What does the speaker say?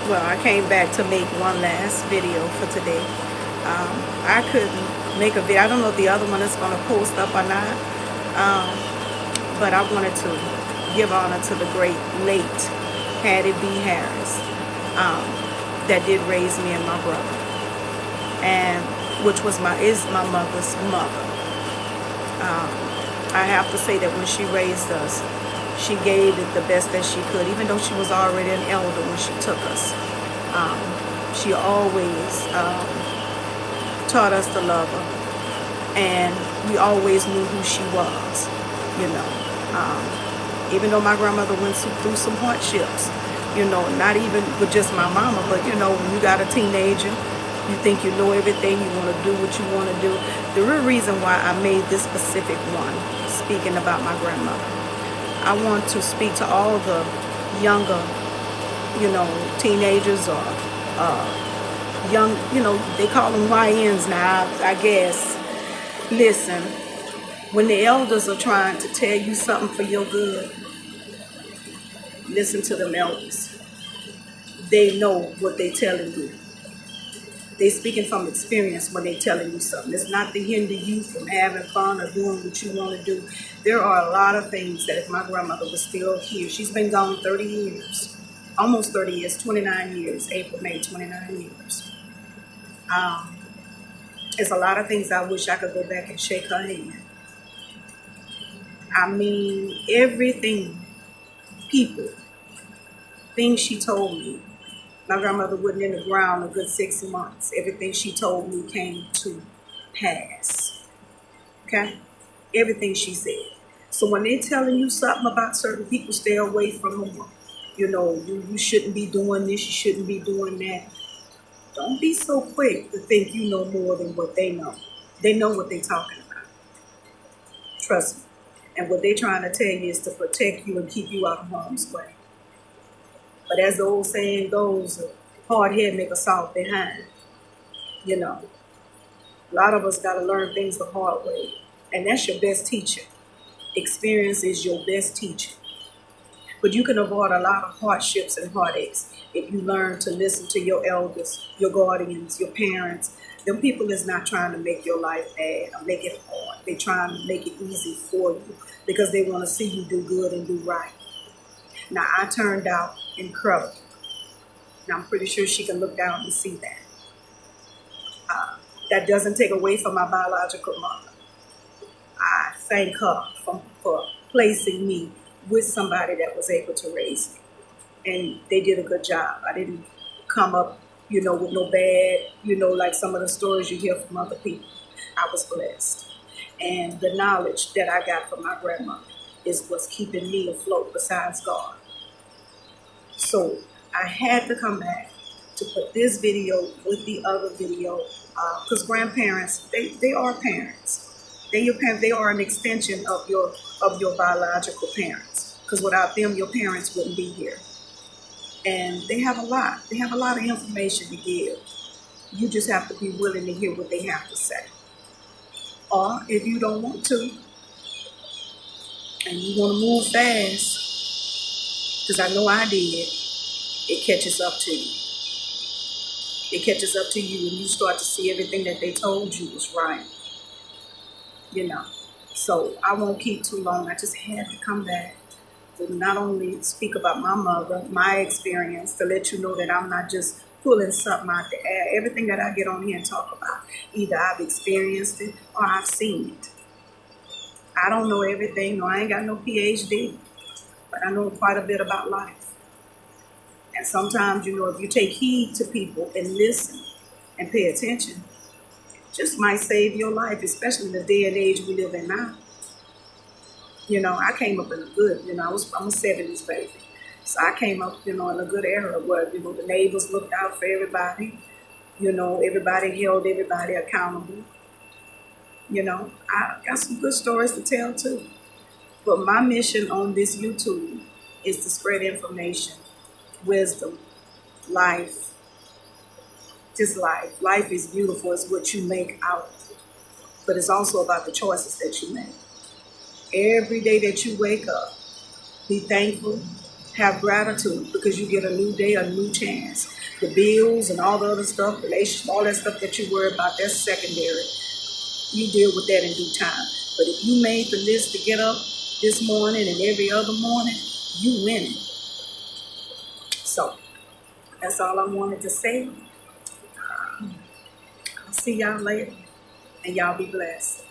Well, I came back to make one last video for today. I couldn't make a video. I don't know if the other one is going to post up or not, but I wanted to give honor to the great late Hattie B.Harris that did raise me and my brother, and which is my mother's mother. I have to say that when she raised us, she gave it the best that she could, even though she was already an elder when she took us. She always taught us to love her, and we always knew who she was, you know. Even though my grandmother went through some hardships, you know, not even with just my mama, but, you know, when you got a teenager, you think you know everything, you want to do what you want to do. The real reason why I made this specific one, speaking about my grandmother, I want to speak to all the younger, you know, teenagers or young, you know, they call them YNs now, I guess. Listen, when the elders are trying to tell you something for your good, listen to them elders. They know what they're telling you. They speaking from experience when they telling you something. It's not to hinder you from having fun or doing what you want to do. There are a lot of things that if my grandmother was still here, she's been gone 30 years, almost 30 years, 29 years, April, May, 29 years. There's a lot of things I wish I could go back and shake her hand. I mean, everything, people, things she told me. My grandmother wasn't in the ground a good 6 months. Everything she told me came to pass. Okay? Everything she said. So when they're telling you something about certain people, stay away from them. You know, you shouldn't be doing this, you shouldn't be doing that. Don't be so quick to think you know more than what they know. They know what they're talking about. Trust me. And what they're trying to tell you is to protect you and keep you out of harm's way. But as the old saying goes, hard head make a soft behind. You know, a lot of us got to learn things the hard way. And that's your best teacher. Experience is your best teacher. But you can avoid a lot of hardships and heartaches if you learn to listen to your elders, your guardians, your parents. Them people is not trying to make your life bad or make it hard. They're trying to make it easy for you because they want to see you do good and do right. Now, I turned out incredible. Now, I'm pretty sure she can look down and see that. That doesn't take away from my biological mother. I thank her for placing me with somebody that was able to raise me. And they did a good job. I didn't come up, you know, with no bad, you know, like some of the stories you hear from other people. I was blessed. And the knowledge that I got from my grandmother is what's keeping me afloat besides God. So I had to come back to put this video with the other video because grandparents, they are parents. Your parents. They are an extension of your biological parents. Because without them, your parents wouldn't be here. And they have a lot. They have a lot of information to give. You just have to be willing to hear what they have to say. Or if you don't want to, and you want to move fast, because I know I did, it catches up to you. It catches up to you and you start to see everything that they told you was right. You know. So I won't keep too long. I just had to come back to not only speak about my mother, my experience, to let you know that I'm not just pulling something out the air. Everything that I get on here and talk about, either I've experienced it or I've seen it. I don't know everything. No, I ain't got no PhD, but I know quite a bit about life. And sometimes, you know, if you take heed to people and listen and pay attention, just might save your life, especially in the day and age we live in now. You know, I came up in a good, you know, I'm a 70s baby. So I came up, you know, in a good era where, you know, the neighbors looked out for everybody. You know, everybody held everybody accountable. You know, I got some good stories to tell too. But my mission on this YouTube is to spread information, wisdom, life. Just life. Life is beautiful. It's what you make out of it. But it's also about the choices that you make. Every day that you wake up, be thankful, Have gratitude because you get a new day, a new chance. The bills and all the other stuff, relationships, all that stuff that you worry about, that's secondary. You deal with that in due time. But if you made the list to get up this morning and every other morning, you winning. So that's all I wanted to say. I'll see y'all later, and y'all be blessed.